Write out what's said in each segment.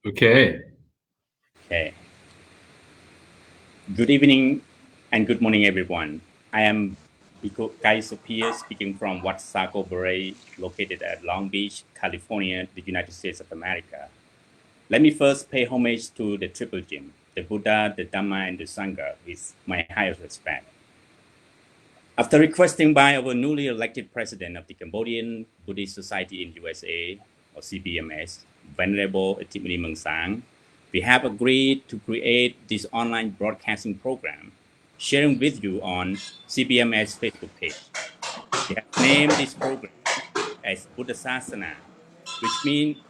Okay. Okay. Good evening and good morning, everyone. I am Kai Sophea speaking from Wat Saco Beret, located at Long Beach, California, the United States of America. Let me first pay homage to the Triple Gym, the Buddha, the Dhamma, and the Sangha with my highest respect. After requesting by our newly elected president of the Cambodian Buddhist Society in USA, or CBMS, Venerable Nathymon Sang, we have agreed to create this online broadcasting program, sharing with you on CBMS Facebook page. We have named this program as Buddha Sasana,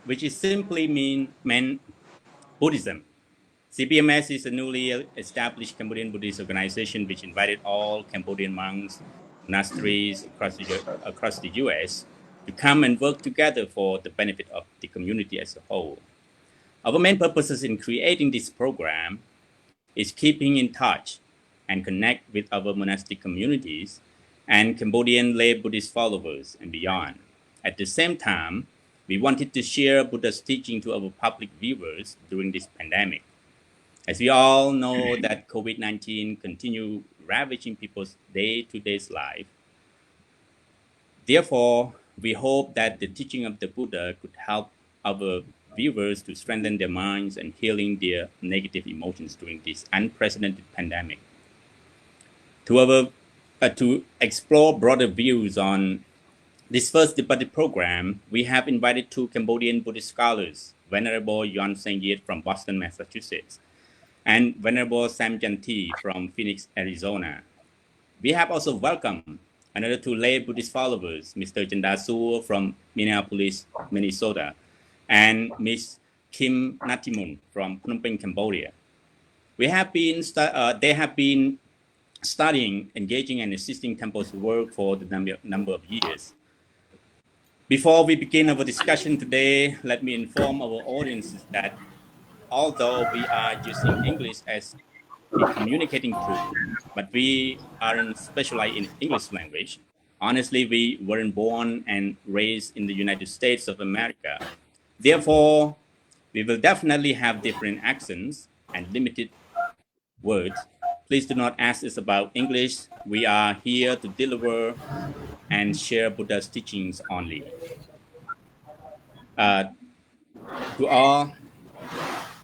which is simply meant Buddhism. CBMS is a newly established Cambodian Buddhist organization which invited all Cambodian monks, monasteries across the US to come and work together for the benefit of the community as a whole. Our main purposes in creating this program is keeping in touch and connect with our monastic communities and Cambodian lay Buddhist followers and beyond. At the same time, we wanted to share Buddha's teaching to our public viewers during this pandemic. As we all know that COVID-19 continue ravaging people's day-to-day life, therefore, we hope that the teaching of the Buddha could help our viewers to strengthen their minds and healing their negative emotions during this unprecedented pandemic. To explore broader views on this first debated program, we have invited two Cambodian Buddhist scholars, Venerable Youn from Boston, Massachusetts, and Venerable Sam Janti from Phoenix, Arizona. We have also welcomed another two lay Buddhist followers, Mr. Chanda from Minneapolis, Minnesota, and Ms. Khim Nathymon from Phnom Penh, Cambodia. They have been studying, engaging, and assisting temples work for the number of years. Before we begin our discussion today, let me inform our audiences that although we are using English as a communicating tool, but we aren't specialized in English language. Honestly, we weren't born and raised in the United States of America. Therefore, we will definitely have different accents and limited words. Please do not ask us about English. We are here to deliver and share Buddha's teachings only. To all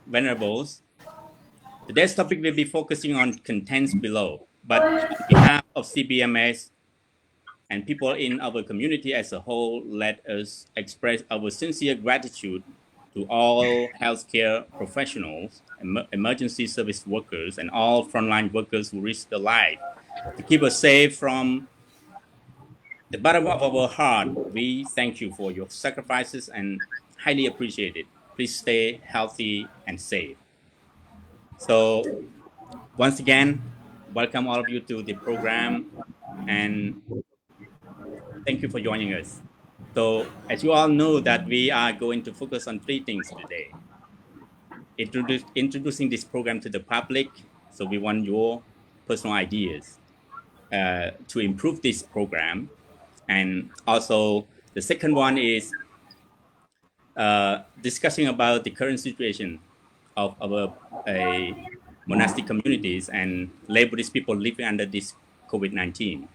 venerables, today's topic will be focusing on contents below, but on behalf of CBMS and people in our community as a whole, let us express our sincere gratitude to all healthcare professionals, emergency service workers, and all frontline workers who risk their life to keep us safe. From the bottom of our heart, we thank you for your sacrifices and highly appreciate it. Please stay healthy and safe. So once again, welcome all of you to the program, and thank you for joining us. So as you all know that we are going to focus on three things today. Introducing this program to the public. So we want your personal ideas to improve this program. And also the second one is discussing about the current situation of our monastic communities and lay Buddhist people living under this COVID-19.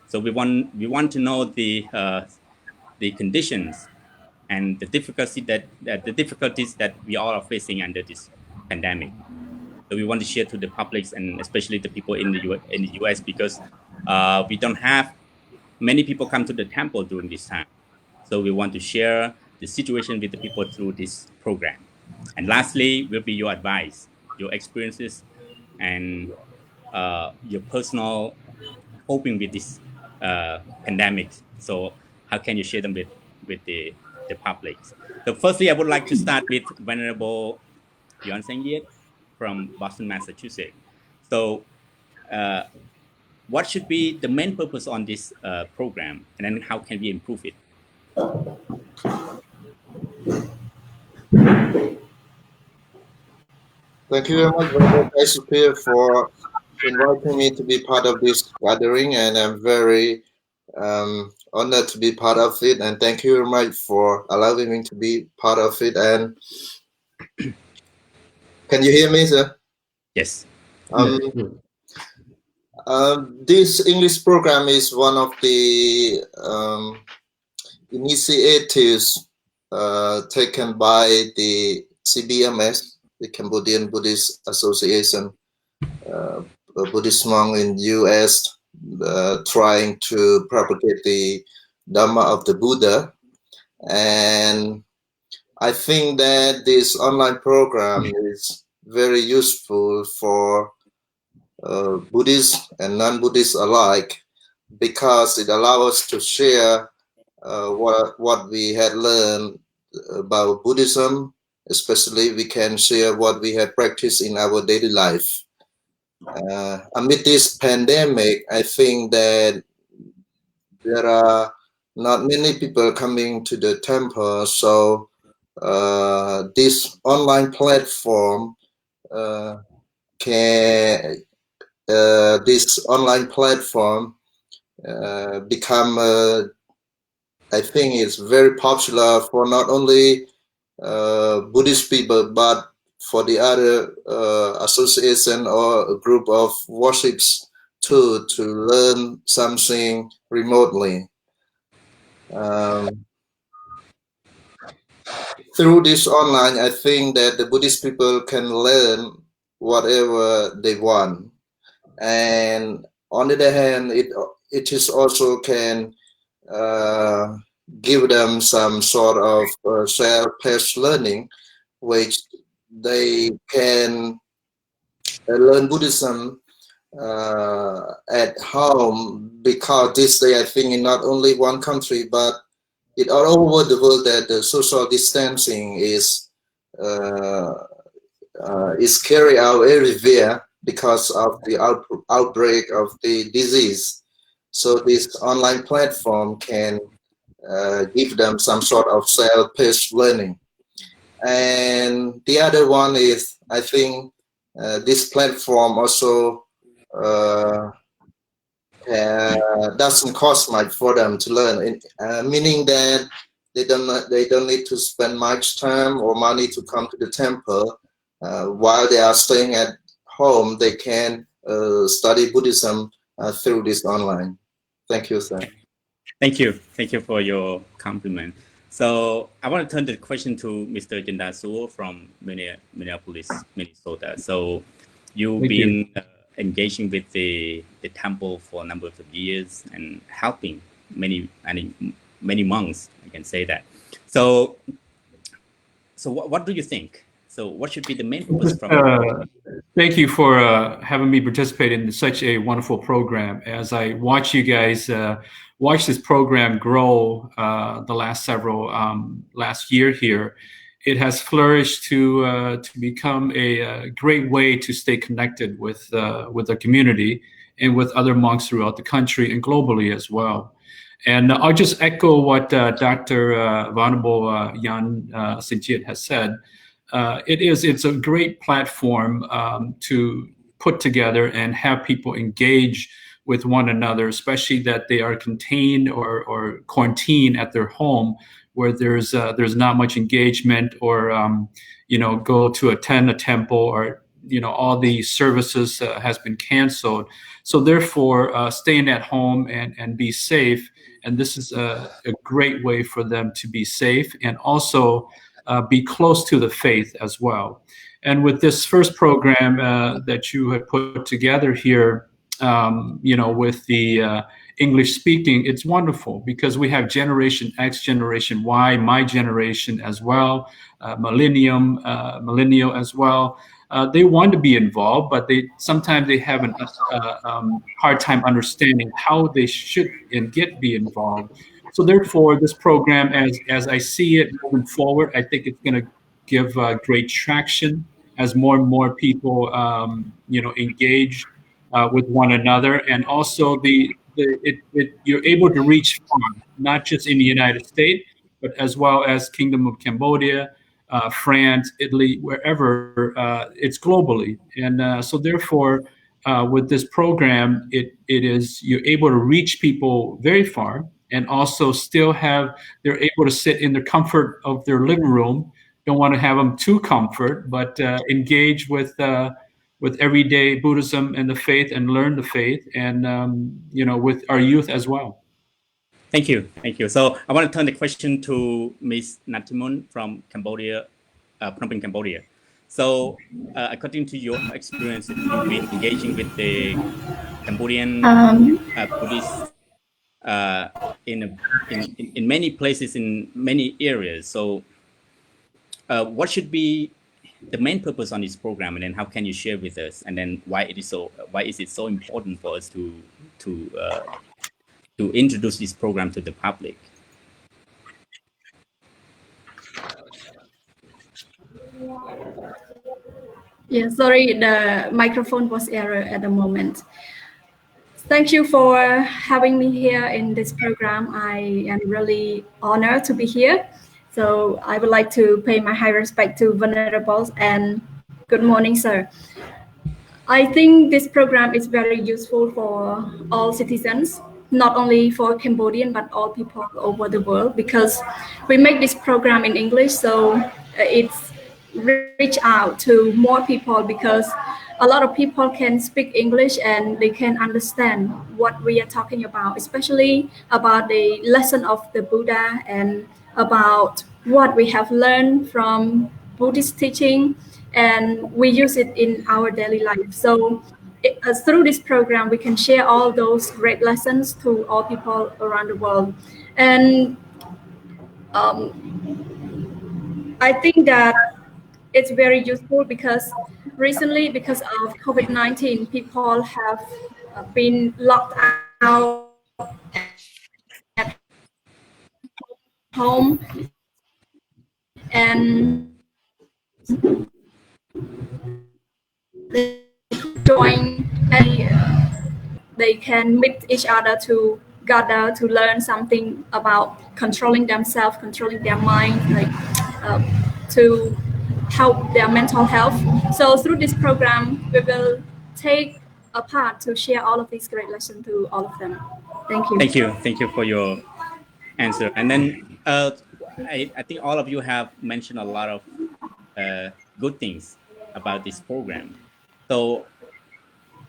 So we want to know the conditions and the difficulties that we all are facing under this pandemic. So we want to share to the publics and especially the people in the US because we don't have many people come to the temple during this time. So we want to share the situation with the people through this program. And lastly, will be your advice, your experiences, and your personal coping with this pandemic. So how can you share them with the public? So firstly, I would like to start with Venerable Youn from Boston, Massachusetts. So what should be the main purpose on this program, and then how can we improve it? Thank you very much, Venerable Kai Sophea, for inviting me to be part of this gathering, and I'm very honored to be part of it. And thank you very much for allowing me to be part of it. And Can you hear me, sir? Yes. Um, this English program is one of the initiatives taken by the CBMS, the Cambodian Buddhist Association, a Buddhist monk in US, trying to propagate the Dharma of the Buddha. And I think that this online program is very useful for Buddhists and non-Buddhists alike, because it allows us to share what we had learned about Buddhism. Especially, we can share what we have practiced in our daily life. Amid this pandemic, I think that there are not many people coming to the temple, so this online platform can this online platform become I think it's very popular for not only Buddhist people, but for the other association or a group of worships too, to learn something remotely. Through this online, I think that the Buddhist people can learn whatever they want. And on the other hand, it is also can give them some sort of self-paced learning, which they can learn Buddhism at home, because this day I think in not only one country but it all over the world that the social distancing is carried out everywhere because of the outbreak of the disease. So this online platform can give them some sort of self-paced learning. And the other one is, I think this platform also doesn't cost much for them to learn, meaning that they don't need to spend much time or money to come to the temple. While they are staying at home, they can study Buddhism through this online. Thank you, sir. Thank you. Thank you for your compliment. So I want to turn the question to Mr. Chanda from Minneapolis, Minnesota. So you've been engaging with the temple for a number of years and helping many monks, I can say that. So what do you think? So what should be the main purpose from Thank you for having me participate in such a wonderful program. As I watch you guys watch this program grow the last year here, it has flourished to become a great way to stay connected with the community and with other monks throughout the country and globally as well. And I'll just echo what Dr. Venerable Youn Sinchit has said. It's a great platform to put together and have people engage with one another, especially that they are contained or quarantined at their home, where there's not much engagement, or go to attend a temple, or all the services has been canceled. So therefore, staying at home and be safe, and this is a great way for them to be safe and also be close to the faith as well. And with this first program that you have put together here, with the English speaking, it's wonderful because we have Generation X, Generation Y, my generation as well, millennial as well. They want to be involved, but sometimes they have a hard time understanding how they should and be involved. So therefore, this program, as I see it moving forward, I think it's going to give great traction as more and more people, engage with one another, and also you're able to reach far, not just in the United States, but as well as Kingdom of Cambodia, France, Italy, wherever. It's globally, and so therefore, with this program, you're able to reach people very far, and also still they're able to sit in the comfort of their living room don't want to have them too comfort, but engage with everyday Buddhism and the faith, and learn the faith, and with our youth as well. Thank you. So I want to turn the question to Ms. Nathymon from Cambodia, Phnom Penh, Cambodia. So according to your experience, you've been engaging with the Cambodian Buddhists in many places, in many areas. So what should be the main purpose on this program, and then how can you share with us, and then why is it so important for us to introduce this program to the public? Yeah, sorry, the microphone was error at the moment. Thank you for having me here in this program. I am really honored to be here. So I would like to pay my high respect to venerables, and good morning, sir. I think this program is very useful for all citizens, not only for Cambodian, but all people over the world, because we make this program in English, so it's reach out to more people, because a lot of people can speak English and they can understand what we are talking about, especially about the lesson of the Buddha and about what we have learned from Buddhist teaching, and we use it in our daily life. So through this program, we can share all those great lessons to all people around the world. And I think that it's very useful because recently, because of COVID-19, people have been locked out at home, and they join, and they can meet each other to gather to learn something about controlling themselves, controlling their mind, like to help their mental health. So through this program, we will take a part to share all of these great lessons to all of them. Thank you. Thank you for your answer. And then I think all of you have mentioned a lot of good things about this program. So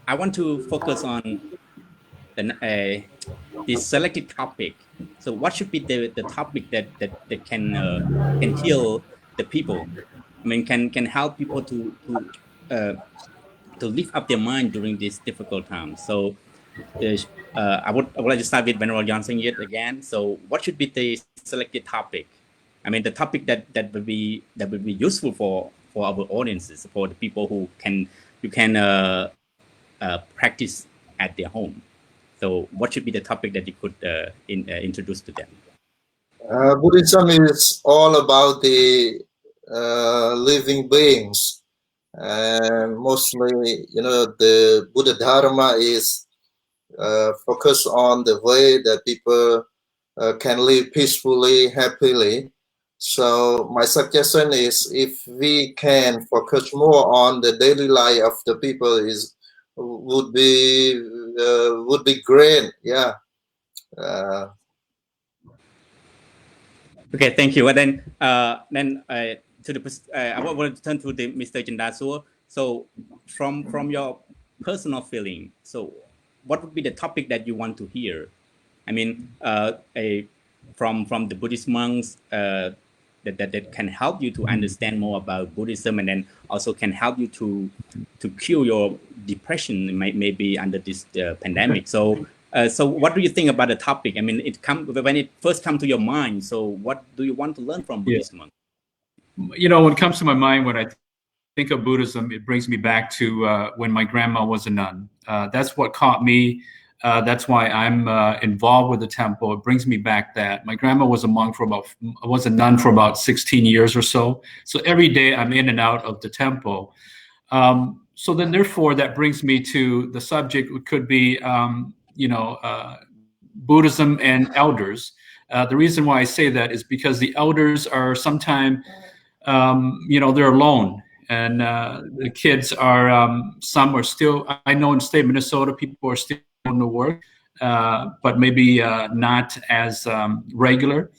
I want to focus on the selected topic. So what should be the topic that can heal the people? I mean, can help people to lift up their mind during this difficult time. So I would like to start with Venerable Youn Seng Yeath again. So what should be the selected topic? I mean, the topic that would be useful for our audiences, for the people who can practice at their home. So what should be the topic that you could introduce to them? Buddhism is all about the living beings, and mostly, the Buddha Dharma is focused on the way that people can live peacefully, happily. So my suggestion is, if we can focus more on the daily life of the people, would be great. Yeah. Okay, thank you. And then I want to turn to Mr. Chanda. So from your personal feeling, so what would be the topic that you want to hear? I mean, from the Buddhist monks that can help you to understand more about Buddhism, and then also can help you to cure your depression, maybe under this pandemic. So what do you think about the topic? I mean, when it first comes to your mind. So what do you want to learn from Buddhist monks? When it comes to my mind, when I think of Buddhism, it brings me back to when my grandma was a nun. That's what caught me. That's why I'm involved with the temple. It brings me back that my grandma was a nun for about 16 years or so. So every day I'm in and out of the temple. So then, therefore, that brings me to the subject. It could be, Buddhism and elders. The reason why I say that is because the elders are sometimes, they're alone. And the kids are, some are still, I know in the state of Minnesota, people are still going to work, but maybe not as regular.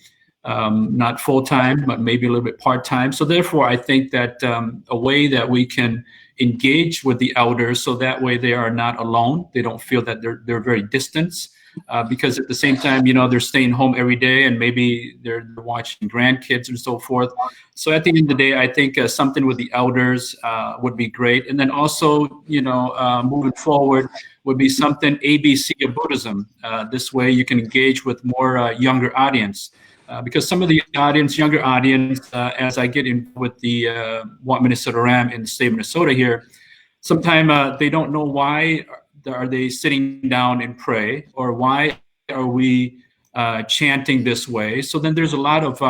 not full-time, but maybe a little bit part-time. So therefore, I think that a way that we can engage with the elders, so that way they are not alone. They don't feel that they're very distant, because at the same time, they're staying home every day, and maybe they're watching grandkids and so forth. So at the end of the day, I think something with the elders would be great. And then also, moving forward would be something ABC of Buddhism. This way you can engage with more younger audience. Because some of the younger audience, as I get in with the Wat Minnesota Ram in the state of Minnesota here, sometimes they don't know why are they sitting down and pray, or why are we chanting this way. So then there's a lot of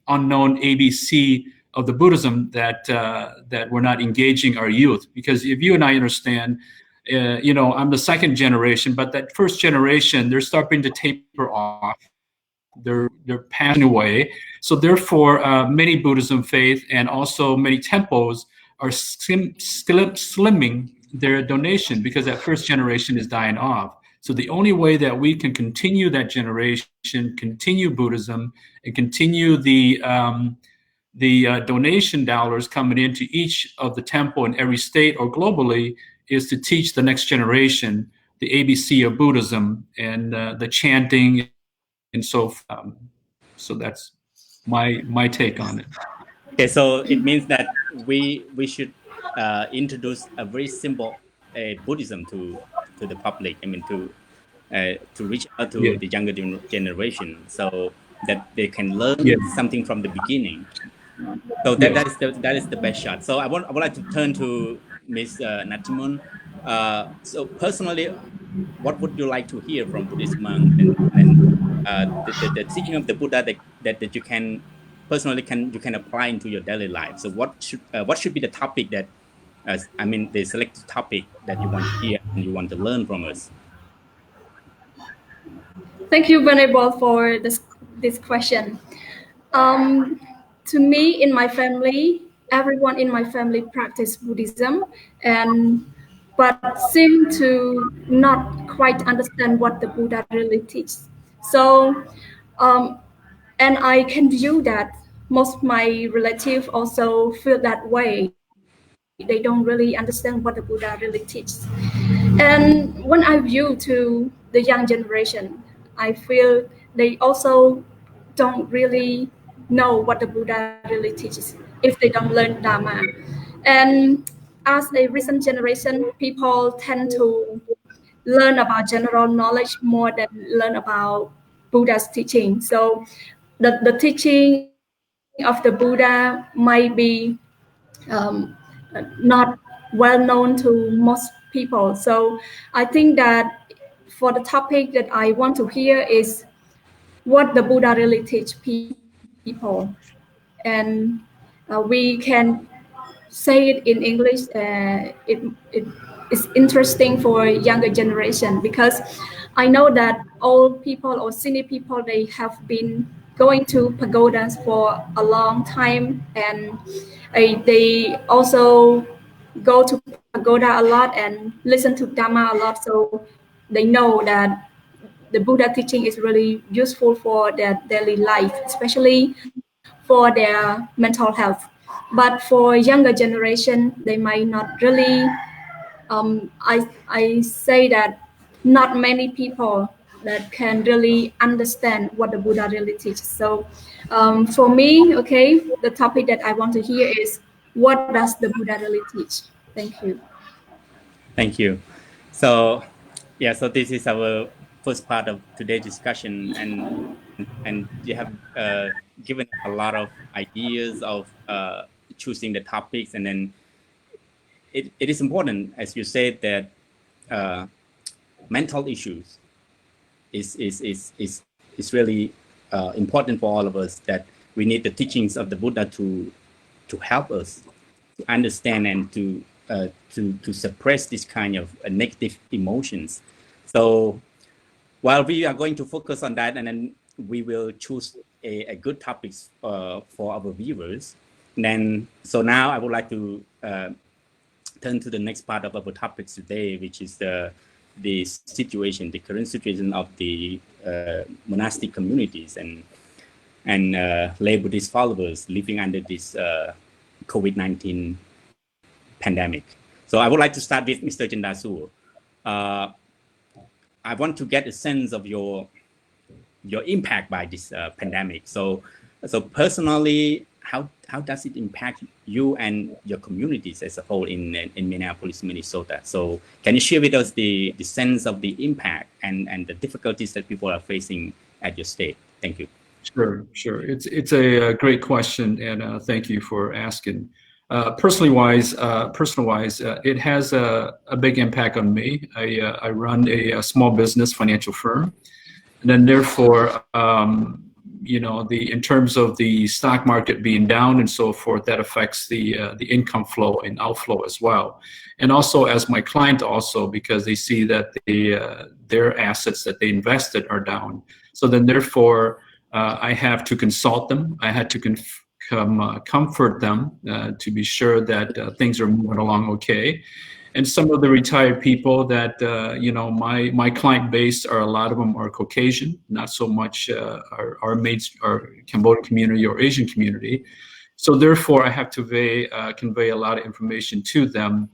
unknown ABC of the Buddhism that we're not engaging our youth. Because if you and I understand, I'm the second generation, but that first generation, they're starting to taper off. They're passing away. So therefore, many Buddhism faith and also many temples are slimming their donation, because that first generation is dying off. So the only way that we can continue that generation, continue Buddhism, and continue the donation dollars coming into each of the temple in every state or globally, is to teach the next generation the ABC of Buddhism and the chanting. And so that's my take on it. Okay, so it means that we should introduce a very simple Buddhism to the public. I mean, to reach out to the younger generation, so that they can learn something from the beginning. So that is the best shot. So I would like to turn to Ms. Nathymon. So personally, what would you like to hear from Buddhist monk, and the teaching of the Buddha that you can personally apply into your daily life? So what should be the topic that, the selected topic that you want to hear and you want to learn from us? Thank you, Venerable, for this question. To me, in my family, everyone in my family practice Buddhism, but seem to not quite understand what the Buddha really teaches. So, and I can view that most of my relatives also feel that way. They don't really understand what the Buddha really teaches. And when I view to the young generation, I feel they also don't really know what the Buddha really teaches if they don't learn Dharma. And as a recent generation, people tend to learn about general knowledge more than learn about Buddha's teaching. So the teaching of the Buddha might be not well known to most people. So I think that for the topic that I want to hear is what the Buddha really teach people. And we can say it in English. It is interesting for younger generation, because I know that old people or senior people, they have been going to pagodas for a long time, and they also go to pagoda a lot and listen to Dhamma a lot, so they know that the Buddha teaching is really useful for their daily life, especially for their mental health. But for younger generation, they might not really. I say that not many people that can really understand what the Buddha really teaches. So for me, okay, the topic that I want to hear is, what does the Buddha really teach? Thank you. Thank you. So so this is our first part of today's discussion, and you have given a lot of ideas of choosing the topics, and then it is important, as you said, that mental issues is really important for all of us, that we need the teachings of the Buddha to help us to understand and to suppress this kind of negative emotions. So while we are going to focus on that, and then we will choose a good topics for our viewers. And then, so now I would like to turn to the next part of our topics today, which is the situation, the current situation of the monastic communities. And and lay Buddhist followers living under this COVID-19 pandemic. So I would like to start with Mr. Chanda. I want to get a sense of your impact by this pandemic. So personally, how does it impact you and your communities as a whole in Minneapolis, Minnesota? So can you share with us the sense of the impact and the difficulties that people are facing at your state? Thank you. Sure. It's a great question, and thank you for asking. Personal wise, it has a big impact on me. I run a small business financial firm, and then therefore, in terms of the stock market being down and so forth, that affects the income flow and outflow as well. And also as my client also, because they see that their assets that they invested are down. So then therefore, I have to consult them. I had to comfort them to be sure that things are moving along okay. And some of the retired people that, my client base a lot of them are Caucasian, not so much our Cambodian community or Asian community. So therefore, I have to convey a lot of information to them.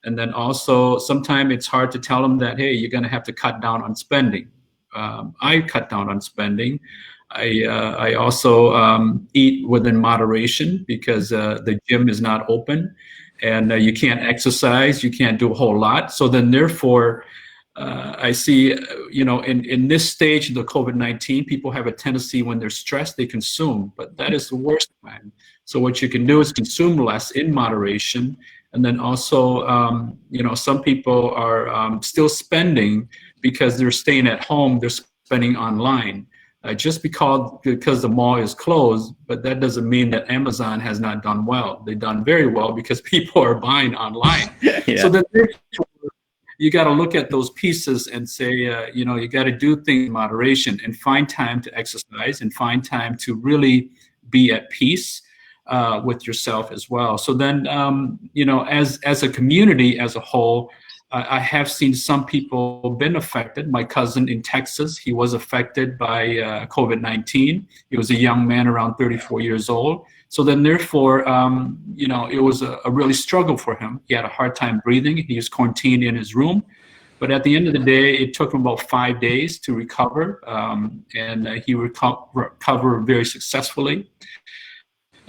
And then also, sometimes it's hard to tell them that, hey, you're going to have to cut down on spending. I cut down on spending. I also eat within moderation because the gym is not open. And you can't exercise, you can't do a whole lot. So then therefore, I see, in this stage of the COVID-19, people have a tendency when they're stressed, they consume, but that is the worst time. So what you can do is consume less in moderation. And then also, some people are still spending because they're staying at home, they're spending online. Just because the mall is closed, but that doesn't mean that Amazon has not done well. They've done very well because people are buying online. Yeah. So then you got to look at those pieces and say, you got to do things in moderation and find time to exercise and find time to really be at peace with yourself as well. So then, as a community as a whole, I have seen some people been affected. My cousin in Texas, he was affected by COVID-19. He was a young man around 34 years old. So then therefore, it was a really struggle for him. He had a hard time breathing. He was quarantined in his room. But at the end of the day, it took him about 5 days to recover. And he recovered very successful.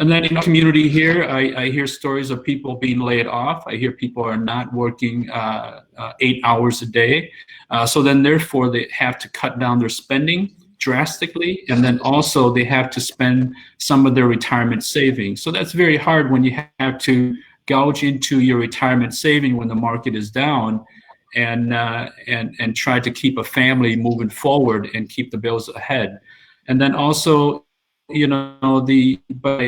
And then in the community here, I hear stories of people being laid off. I hear people are not working 8 hours a day. So then therefore, they have to cut down their spending drastically. And then also they have to spend some of their retirement savings. So that's very hard when you have to gouge into your retirement saving when the market is down and try to keep a family moving forward and keep the bills ahead. And then also, but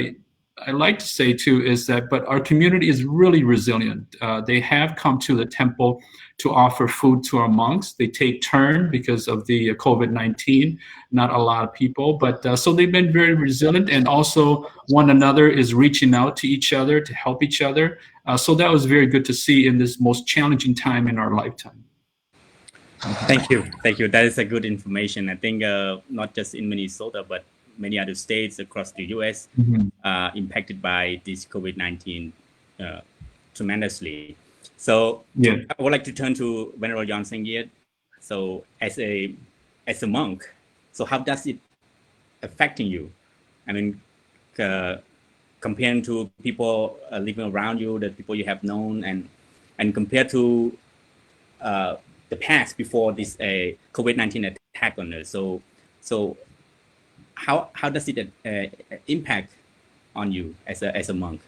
I like to say too is that, but our community is really resilient. They have come to the temple to offer food to our monks. They take turn because of the COVID-19, not a lot of people, but so they've been very resilient, and also one another is reaching out to each other to help each other. So that was very good to see in this most challenging time in our lifetime. Thank you. That is a good information. I think not just in Minnesota, but many other states across the U.S. Impacted by this COVID-19 tremendously. So yeah. I would like to turn to Venerable Youn Seng Yeath. So as a monk, so how does it affecting you? I mean, compared to people living around you, the people you have known, and compared to the past before this COVID-19 attack on us. So how does it impact on you as a monk?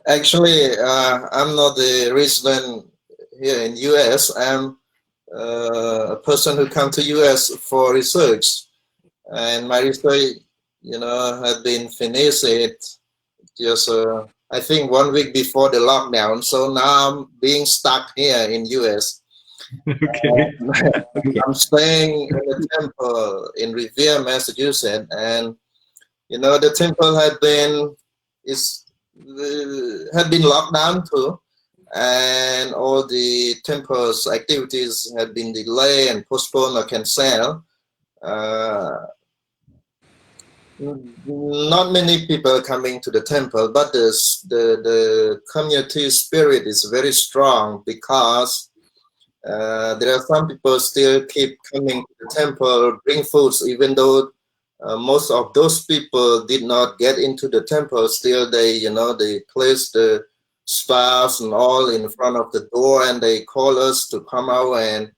Actually, I'm not a resident here in US. I'm a person who come to US for research, and my research, had been finished just I think 1 week before the lockdown. So now I'm being stuck here in US. Okay. I'm staying in the temple in Revere, Massachusetts, and the temple had been locked down too, and all the temple's activities had been delayed and postponed or canceled. not many people coming to the temple, but the community spirit is very strong because there are some people still keep coming to the temple, bring foods, even though most of those people did not get into the temple. Still, they they place the staffs and all in front of the door, and they call us to come out and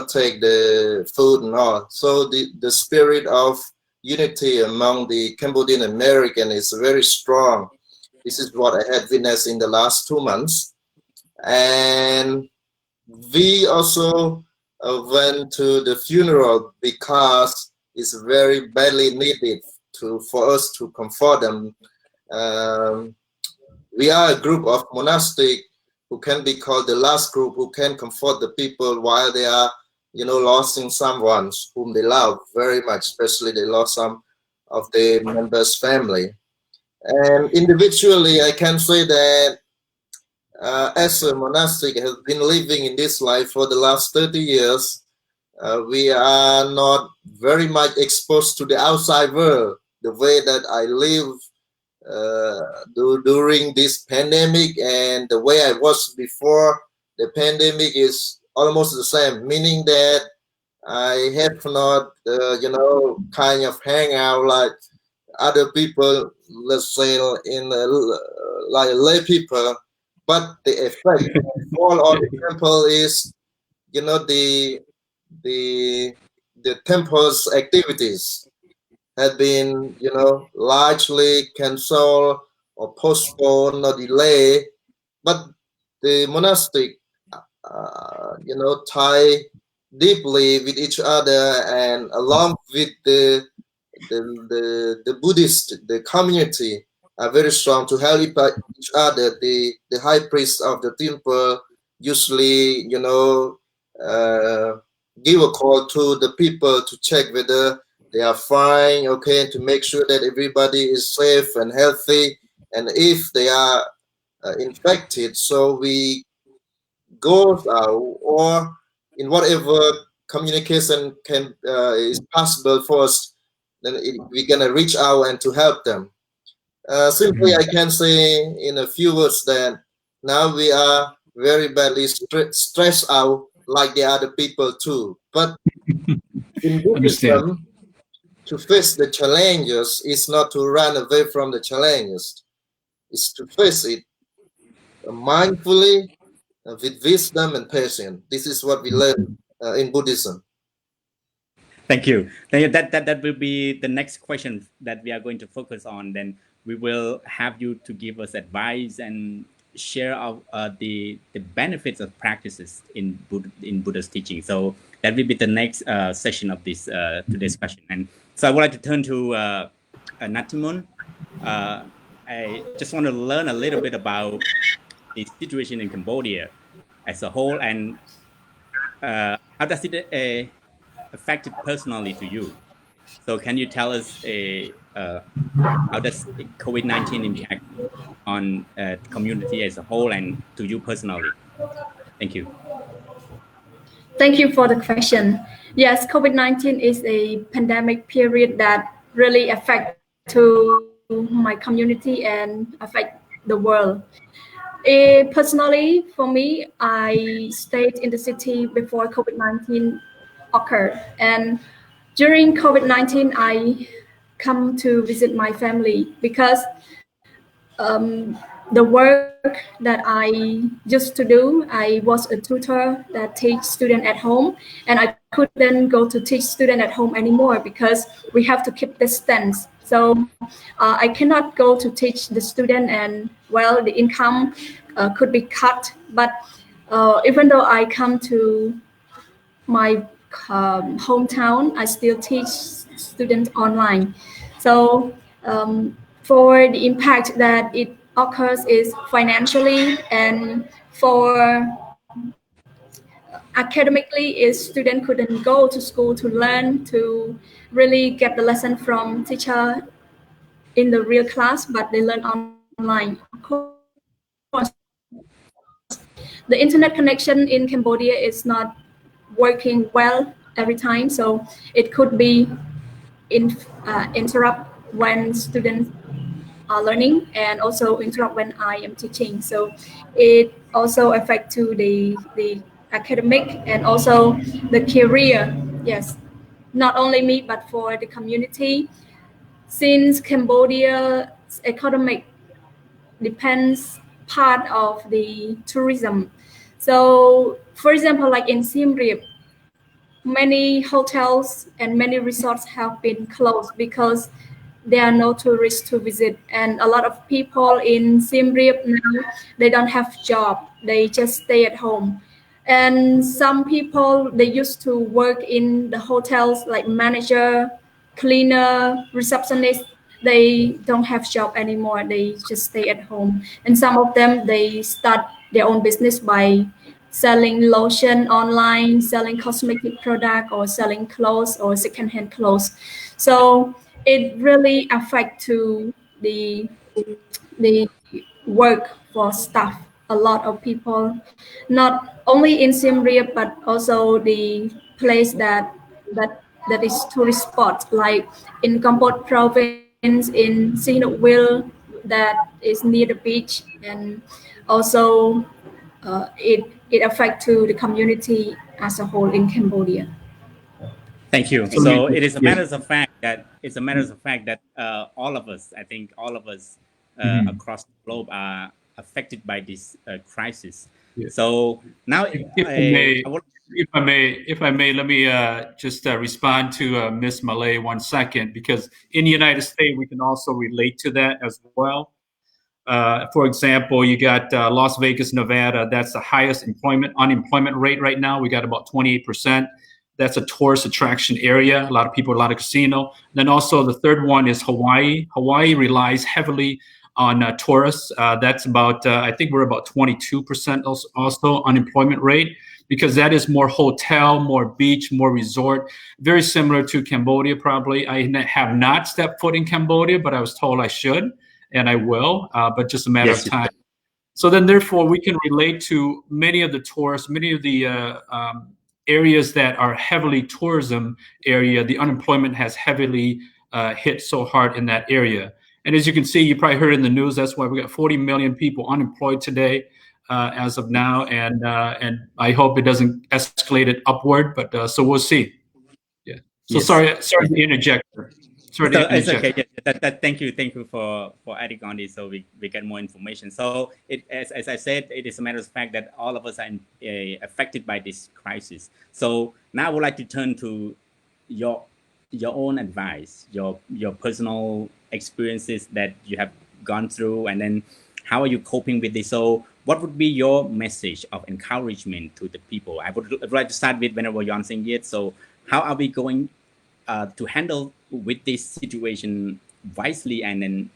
take the food and all. So the spirit of unity among the Cambodian American is very strong. This is what I had witnessed in the last 2 months. And we also went to the funeral because it's very badly needed for us to comfort them. We are a group of monastic who can be called the last group who can comfort the people while they are losing someone whom they love very much, especially they lost some of the members' family. And individually, I can say that as a monastic has been living in this life for the last 30 years, we are not very much exposed to the outside world the way that I live during this pandemic, and the way I was before the pandemic is almost the same, meaning that I have not kind of hang out like other people, let's say in like lay people, but the effect fall on the temple is the temple's activities had been largely cancelled or postponed or delayed, but the monastic tie deeply with each other, and along with the Buddhist, the community are very strong to help each other. The high priest of the temple usually give a call to the people to check whether they are fine, okay, to make sure that everybody is safe and healthy, and if they are infected, so we go out or in whatever communication can is possible for us, then we're gonna reach out and to help them. Simply, I can say in a few words that now we are very badly stressed out like the other people too. But in Buddhism, to face the challenges is not to run away from the challenges. It's to face it mindfully, with wisdom and patience. This is what we learn in Buddhism. Thank you. That will be the next question that we are going to focus on. Then we will have you to give us advice and share the benefits of practices in Buddha's teaching. So that will be the next session of this today's session. And so I would like to turn to Nathymon. I just want to learn a little bit about the situation in Cambodia as a whole, and how does it affect it personally to you? So can you tell us how does COVID-19 impact on the community as a whole and to you personally? Thank you. Thank you for the question. Yes, COVID-19 is a pandemic period that really affect to my community and affect the world. Personally, for me, I stayed in the city before COVID-19 occurred, and during COVID-19, I come to visit my family because the work that I used to do, I was a tutor that teach students at home, and I couldn't go to teach students at home anymore because we have to keep distance. So I cannot go to teach the student, and well, the income could be cut. But even though I come to my hometown, I still teach students online. So for the impact that it occurs is financially, and for academically is student couldn't go to school to learn, to really get the lesson from teacher in the real class, but they learn online. Of course, the internet connection in Cambodia is not working well every time, so it could be interrupt when students are learning, and also interrupt when I am teaching. So it also affect to the academic and also the career. Yes, not only me but for the community. Since Cambodia's economic depends part of the tourism. So, for example, like in Siem Reap, many hotels and many resorts have been closed because there are no tourists to visit, and a lot of people in Siem Reap now, they don't have job, they just stay at home. And some people, they used to work in the hotels like manager, cleaner, receptionist, they don't have job anymore, they just stay at home. And some of them, they start their own business by selling lotion online, selling cosmetic product, or selling clothes or secondhand clothes. So it really affect to the work for staff. A lot of people, not only in Siem Reap but also the place that is tourist spot, like in Kampot province, in Sihanoukville, that is near the beach, and also it affect to the community as a whole in Cambodia. Thank you. So Absolutely. it is a Yeah. matter of fact that all of us, I think all of us across the globe are affected by this crisis. Yeah. So now, If I may, let me just respond to Miss Malay 1 second, because in the United States we can also relate to that as well. For example, you got Las Vegas, Nevada. That's the highest unemployment rate right now. We got about 28%. That's a tourist attraction area. A lot of people, a lot of casino. Then also the third one is Hawaii. Hawaii relies heavily on tourists. That's about, I think we're about 22% also unemployment rate, because that is more hotel, more beach, more resort. Very similar to Cambodia, probably. I have not stepped foot in Cambodia, but I was told I should, and I will, but just a matter of time. So then, therefore, we can relate to many of the tourists, many of the areas that are heavily tourism area. The unemployment has heavily hit so hard in that area. And as you can see, you probably heard in the news, that's why we got 40 million people unemployed today as of now. And I hope it doesn't escalate it upward, but so we'll see. Yeah. So yes. sorry to interject. It's okay. Yeah, thank you for adding on this, so we get more information. So as I said, it is a matter of fact that all of us are affected by this crisis. So now I would like to turn to your own advice, your personal experiences that you have gone through, and then how are you coping with this? So what would be your message of encouragement to the people? I would like to start with Venerable Youn Seng Yeath. So how are we going to handle with this situation wisely and then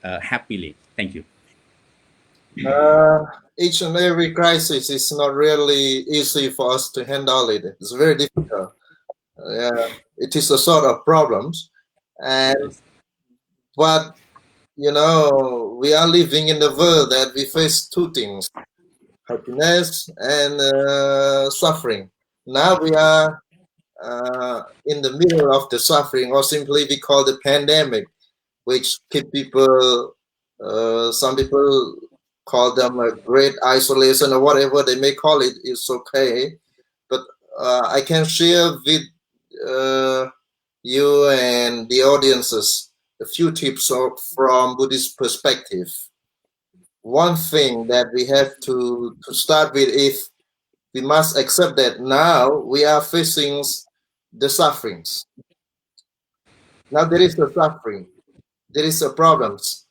happily? Thank you. Each and every crisis is not really easy for us to handle it. It's very difficult. It is a sort of problems, and but you know, we are living in the world that we face two things: happiness and suffering. Now we are in the middle of the suffering, or simply we call the pandemic, which keep people, some people call them a great isolation or whatever they may call it. It's okay, but I can share with you and the audiences a few tips from Buddhist perspective. One thing that we have to start with is we must accept that now we are facing the sufferings. Now there is a suffering, there is a problems.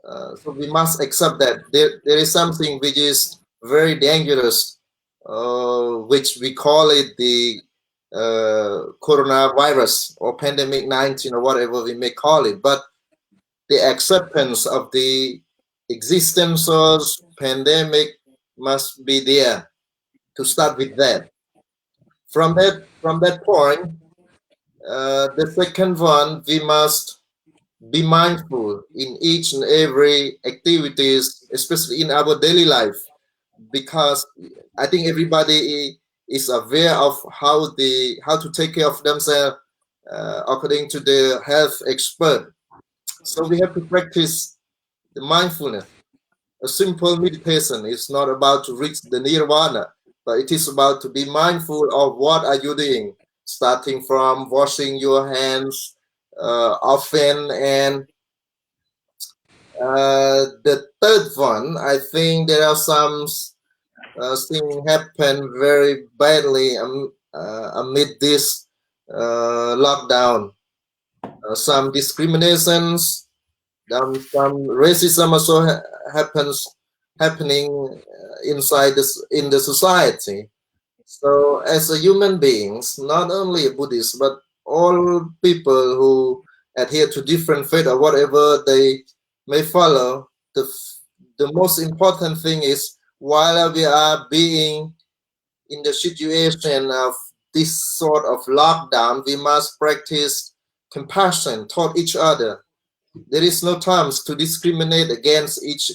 So we must accept that there is something which is very dangerous, which we call it the coronavirus or pandemic 19 or whatever we may call it. But the acceptance of the existence of pandemic must be there. To start with that. From that point, the second one, we must be mindful in each and every activities, especially in our daily life, because I think everybody is aware of how to take care of themselves according to the health expert. So we have to practice the mindfulness. A simple meditation is not about to reach the nirvana, but it is about to be mindful of what are you doing, starting from washing your hands often. And the third one, I think there are some things happen very badly amid this lockdown. Some discriminations, some racism also happening inside in the society. So as a human beings, not only Buddhists, but all people who adhere to different faith or whatever they may follow, the most important thing is while we are being in the situation of this sort of lockdown, we must practice compassion toward each other. There is no time to discriminate against each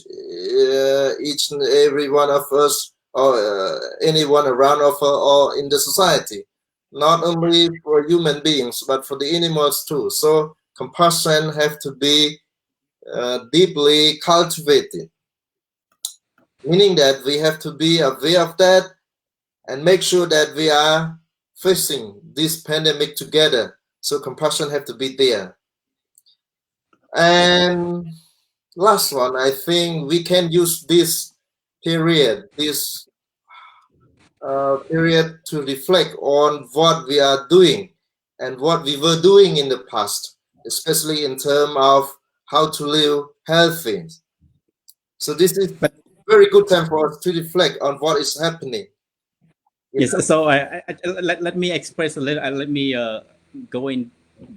and every one of us or anyone around us or in the society, not only for human beings but for the animals too. So compassion have to be deeply cultivated, meaning that we have to be aware of that and make sure that we are facing this pandemic together. So compassion have to be there. And last one, I think we can use this period, period to reflect on what we are doing and what we were doing in the past, especially in terms of how to live healthy. So this is a very good time for us to reflect on what is happening. Yes, so let me express a little. Let me go in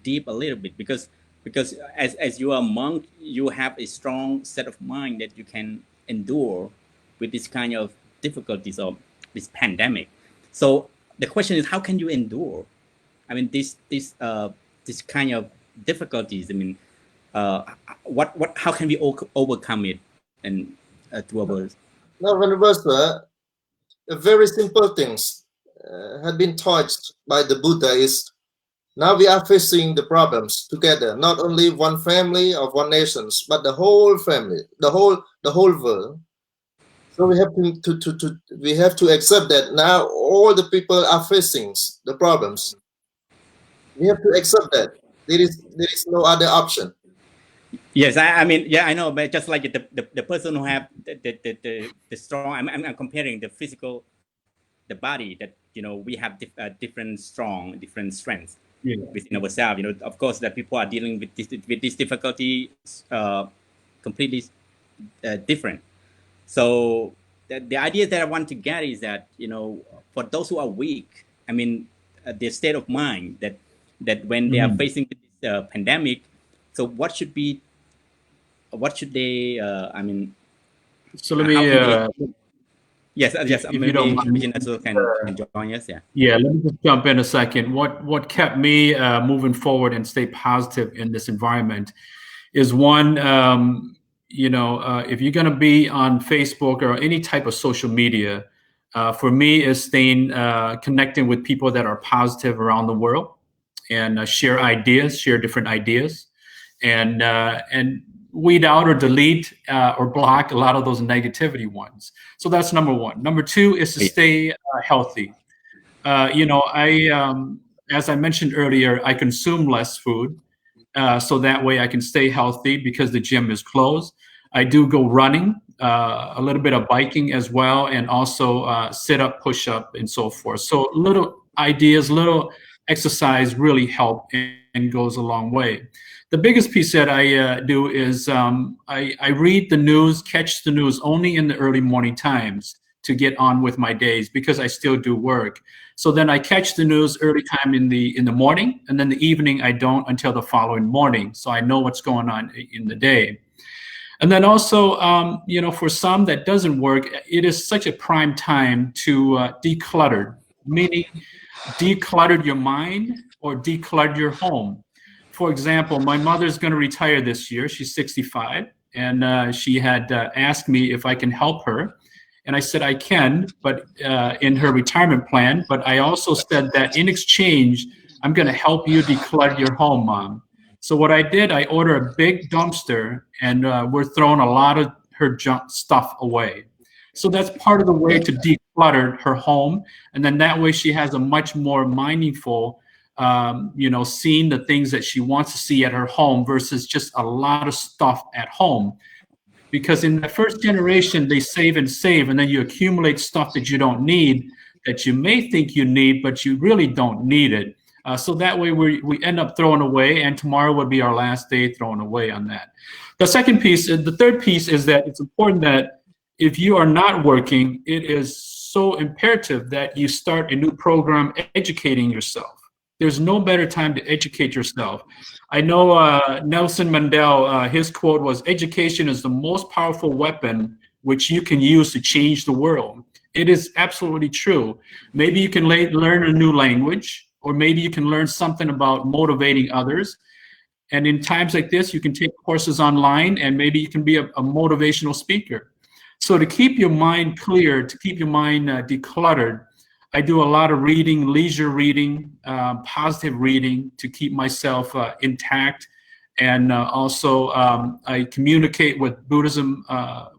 deep a little bit because as you are a monk, you have a strong set of mind that you can endure with this kind of difficulties of this pandemic. So the question is, how can you endure? I mean, this kind of difficulties. I mean, how can we overcome it and to our now, Venerable, very simple things had been taught by the Buddha is now we are facing the problems together, not only one family or one nation, but the whole family, the whole world. So we have to accept that now all the people are facing the problems. We have to accept that there is no other option. Yes, I mean, yeah, I know, but just like the person who have the strong, I'm comparing the physical, the body that we have different strengths within ourselves. Of course, that people are dealing with this difficulty completely different. So the idea that I want to get is that for those who are weak, I mean, their state of mind that when they are facing this pandemic, so what should they? I mean, so let me. Yes. If Maybe you don't mind, can join us. Yeah. Yeah, let me just jump in a second. What kept me moving forward and stay positive in this environment is one, if you're going to be on Facebook or any type of social media, for me is staying connecting with people that are positive around the world and share different ideas, and weed out or delete or block a lot of those negativity ones. So that's number one. Number two is to stay healthy. As I mentioned earlier, I consume less food, so that way I can stay healthy because the gym is closed. I do go running, a little bit of biking as well, and also sit up, push up, and so forth. So little ideas, little exercise really help and goes a long way. The biggest piece that I do is I read the news, catch the news only in the early morning times to get on with my days because I still do work. So then I catch the news early time in the morning, and then the evening I don't until the following morning. So I know what's going on in the day. And then also, for some that doesn't work, it is such a prime time to declutter, meaning declutter your mind or declutter your home. For example, my mother's going to retire this year. She's 65, and she had asked me if I can help her. And I said I can, but in her retirement plan. But I also said that in exchange, I'm going to help you declutter your home, Mom. So what I did, I ordered a big dumpster, and we're throwing a lot of her junk stuff away. So that's part of the way to declutter her home, and then that way she has a much more meaningful, seeing the things that she wants to see at her home versus just a lot of stuff at home. Because in the first generation, they save, and then you accumulate stuff that you don't need, that you may think you need, but you really don't need it. So that way we end up throwing away, and tomorrow would be our last day throwing away on that. The third piece is that it's important that if you are not working, it is so imperative that you start a new program educating yourself. There's no better time to educate yourself. I know Nelson Mandela, his quote was, "Education is the most powerful weapon which you can use to change the world." It is absolutely true. Maybe you can learn a new language, or maybe you can learn something about motivating others. And in times like this, you can take courses online, and maybe you can be a motivational speaker. So to keep your mind clear, to keep your mind decluttered, I do a lot of reading, leisure reading, positive reading to keep myself intact. And also I communicate with Buddhism,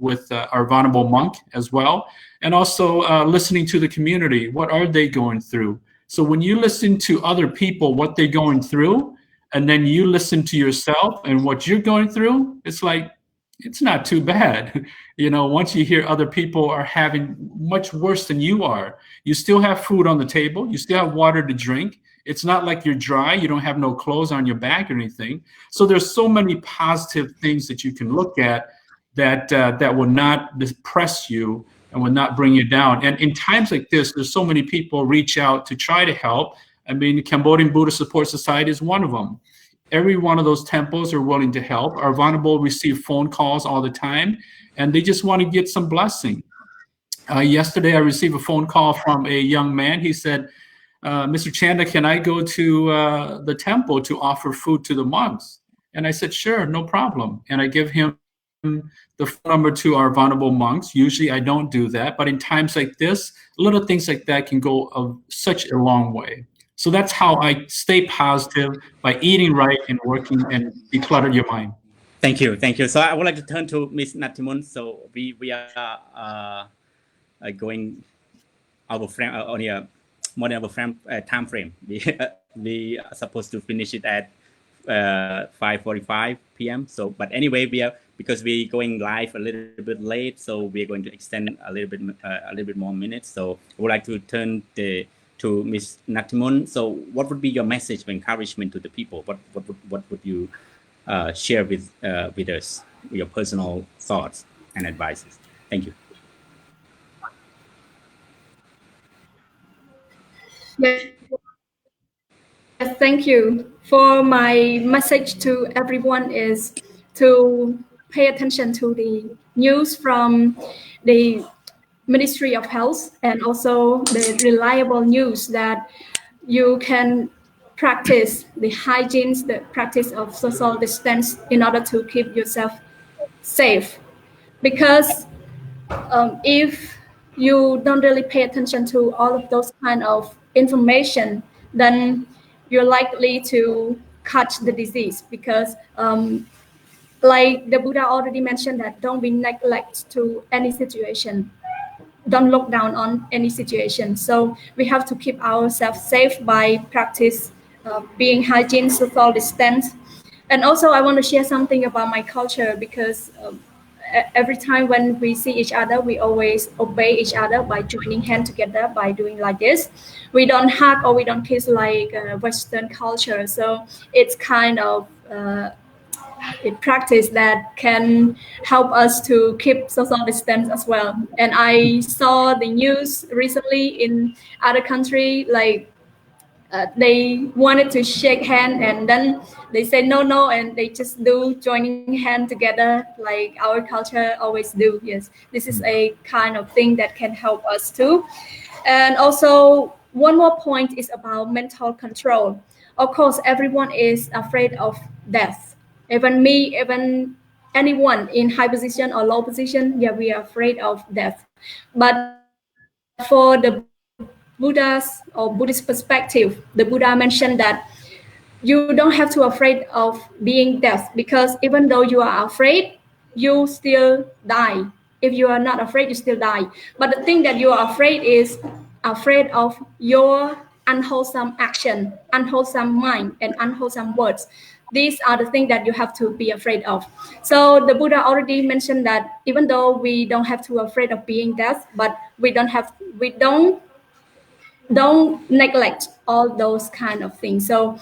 with our Venerable monk as well. And also listening to the community. What are they going through? So when you listen to other people, what they're going through, and then you listen to yourself and what you're going through, it's like, it's not too bad. Once you hear other people are having much worse than you are, you still have food on the table, you still have water to drink. It's not like you're dry, you don't have no clothes on your back or anything. So there's so many positive things that you can look at that will not depress you and will not bring you down. And in times like this, there's so many people reach out to try to help. I mean, the Cambodian Buddhist Support Society is one of them. Every one of those temples are willing to help. Our Venerable receive phone calls all the time, and they just want to get some blessing. Yesterday, I received a phone call from a young man. He said, "Mr. Chanda, can I go to the temple to offer food to the monks?" And I said, "Sure, no problem." And I give him the phone number to our Venerable monks. Usually I don't do that, but in times like this, little things like that can go such a long way. So that's how I stay positive, by eating right and working and declutter your mind. Thank you. So I would like to turn to Ms. Nathymon. So we are going our frame on a more than our frame time frame. We are supposed to finish it at 5:45 p.m. So, but anyway, because we're going live a little bit late, so we're going to extend a little bit more minutes. So I would like to turn to Ms. Nathymon. So what would be your message of encouragement to the people? What would you share with us, your personal thoughts and advices? Thank you. Yes, thank you. For my message to everyone is to pay attention to the news from the Ministry of Health, and also the reliable news that you can practice the hygiene, the practice of social distance in order to keep yourself safe. Because if you don't really pay attention to all of those kind of information, then you're likely to catch the disease. Because like the Buddha already mentioned, that don't be neglect to any situation. Don't look down on any situation. So we have to keep ourselves safe by practice being hygiene, social distance. And also I want to share something about my culture, because every time when we see each other, we always obey each other by joining hands together, by doing like this. We don't hug or we don't kiss like Western culture. So it's kind of a practice that can help us to keep social distance as well. And I saw the news recently in other country, like they wanted to shake hand, and then they say no, and they just do joining hand together like our culture always do. Yes, this is a kind of thing that can help us too. And also one more point is about mental control. Of course, everyone is afraid of death. Even me, even anyone in high position or low position, yeah, we are afraid of death. But for the Buddha's or Buddhist perspective, the Buddha mentioned that you don't have to afraid of being death, because even though you are afraid, you still die. If you are not afraid, you still die. But the thing that you are afraid is afraid of your unwholesome action, unwholesome mind, and unwholesome words. These are the things that you have to be afraid of. So the Buddha already mentioned that even though we don't have to afraid of being death, but we don't neglect all those kind of things. So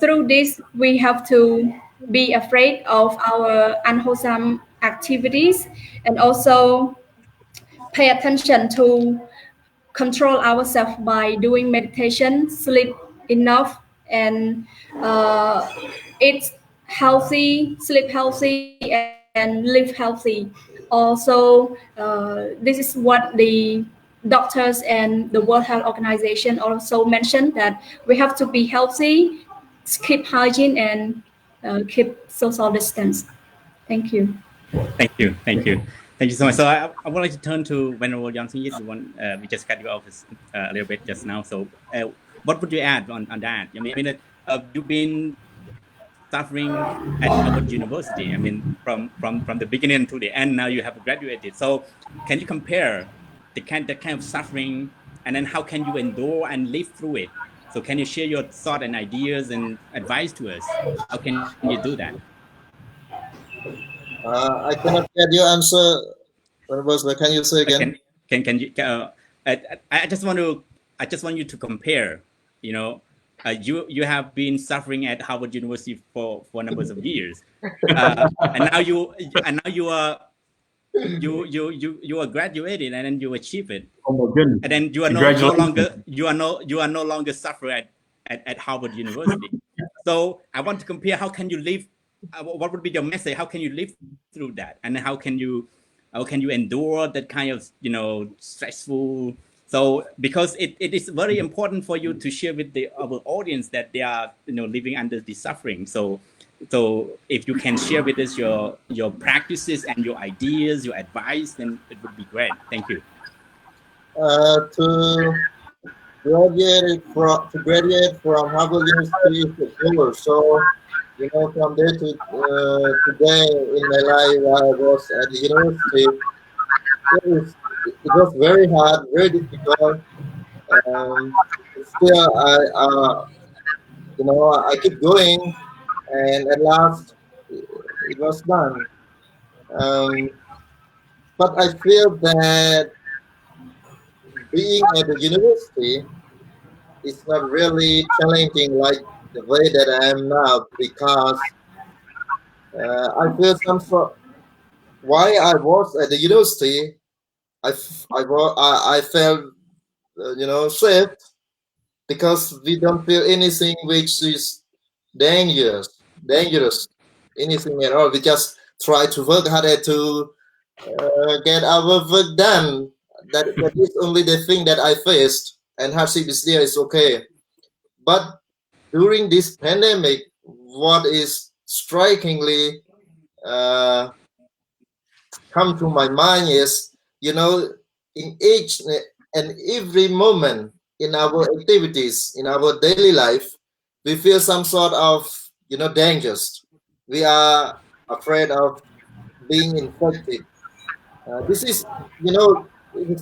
through this, we have to be afraid of our unwholesome activities, and also pay attention to control ourselves by doing meditation, sleep enough, and eat healthy, sleep healthy, and live healthy. Also, this is what the doctors and the World Health Organization also mentioned, that we have to be healthy, keep hygiene, and keep social distance. Thank you. Thank you. Thank you. Thank you so much. So I would like to turn to Venerable Young Yeath. We just cut you off a little bit just now. So what would you add on that? I mean, you've been suffering at Harvard University. I mean, from the beginning to the end, now you have graduated. So can you compare the kind of suffering, and then how can you endure and live through it? So can you share your thoughts and ideas and advice to us? How can you do that? I cannot get your answer. Can you say again? Can you? I just want you to compare. You know, you have been suffering at Harvard University for numbers of years, and now you are graduated, and then you achieve it. Oh my goodness! And then you are no longer suffering at Harvard University. So I want to compare. How can you live? What would be your message? How can you live through that? And how can you endure that kind of stressful? So because it is very important for you to share with our audience that they are living under the suffering. So if you can share with us your practices and your ideas, your advice, then it would be great. Thank you. To graduate from Harvard University is a goal. So from day to today in my life, while I was at the university, it was very hard, very difficult. Still, I keep going, and at last, it was done. But I feel that being at the university is not really challenging like the way that I am now, because I feel some sort. Why I was at the university, I felt safe, because we don't feel anything which is dangerous, anything at all. We just try to work harder to get our work done. That is only the thing that I faced, and hardship is there, is okay. But during this pandemic, what is strikingly come to my mind is, in each and every moment in our activities, in our daily life, we feel some sort of, dangers. We are afraid of being infected. This is,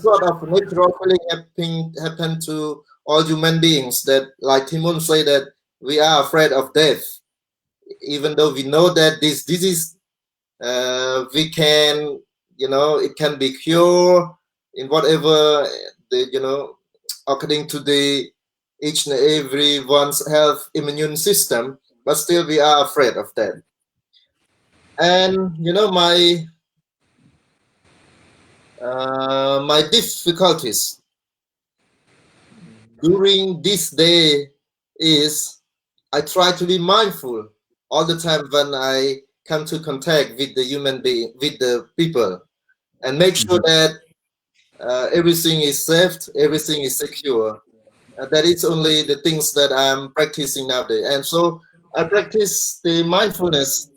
sort of natural feeling happen to all human beings, that, like Nathymon say, that we are afraid of death, even though we know that this disease we can, it can be cured in whatever the, according to the each and everyone's health immune system, but still we are afraid of that. And my difficulties during this day is, I try to be mindful all the time when I come to contact with the human being, with the people, and make sure that everything is safe, everything is secure. That is only the things that I'm practicing nowadays. And so I practice the mindfulness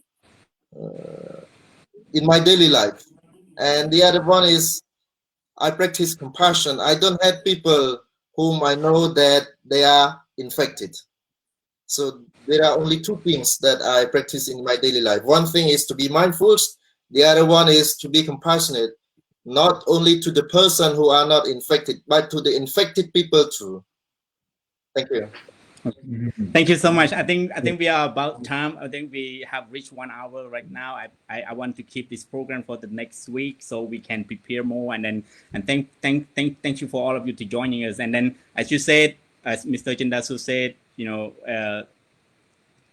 in my daily life. And the other one is, I practice compassion. I don't have people whom I know that they are infected. So there are only two things that I practice in my daily life. One thing is to be mindful. The other one is to be compassionate, not only to the person who are not infected, but to the infected people too. Thank you. Thank you so much. I think we are about time. I think we have reached 1 hour right now. I want to keep this program for the next week so we can prepare more. And thank you for all of you to joining us. And then, as you said, as Mr. Chanda said,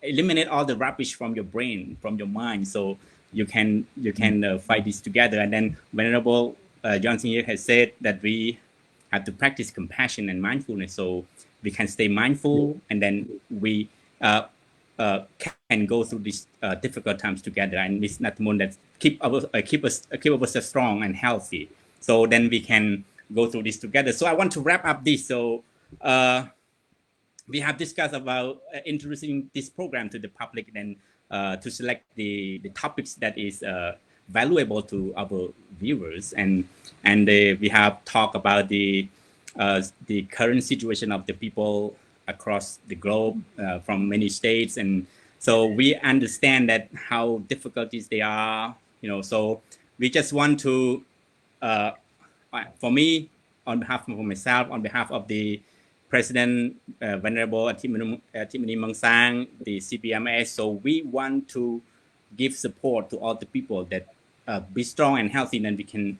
eliminate all the rubbish from your brain, from your mind, so you can fight this together. And then Venerable Johnson here has said that we have to practice compassion and mindfulness, so we can stay mindful, and then we can go through these difficult times together. And Ms. Nathymon, that keep us strong and healthy, so then we can go through this together. So I want to wrap up this. So we have discussed about introducing this program to the public, and to select the topics that is valuable to our viewers, and we have talked about the current situation of the people across the globe from many states, and so we understand that how difficulties they are, so we just want to, for me, on behalf of myself, on behalf of the President Venerable Nathymon Sang, the CBMS, so we want to give support to all the people that be strong and healthy, and we can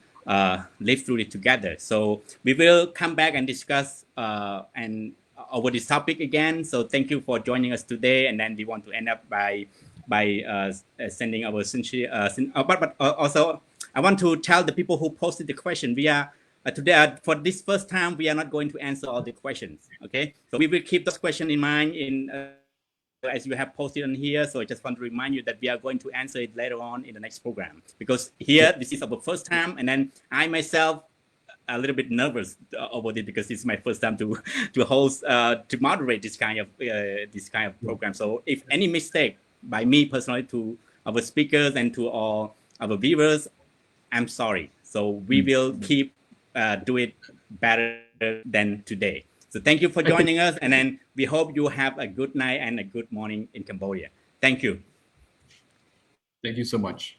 live through it together. So we will come back and discuss and over this topic again. So thank you for joining us today, and then we want to end up by sending our sincere. But also I want to tell the people who posted the question, we are today for this first time we are not going to answer all the questions. Okay, so we will keep those questions in mind in. As you have posted on here, so I just want to remind you that we are going to answer it later on in the next program, because here this is our first time, and then I myself a little bit nervous about it because it's my first time to host to moderate this kind of program. So if any mistake by me personally to our speakers and to all our viewers, I'm sorry. So we will keep do it better than today. So thank you for joining us, and then we hope you have a good night and a good morning in Cambodia. Thank you. Thank you so much.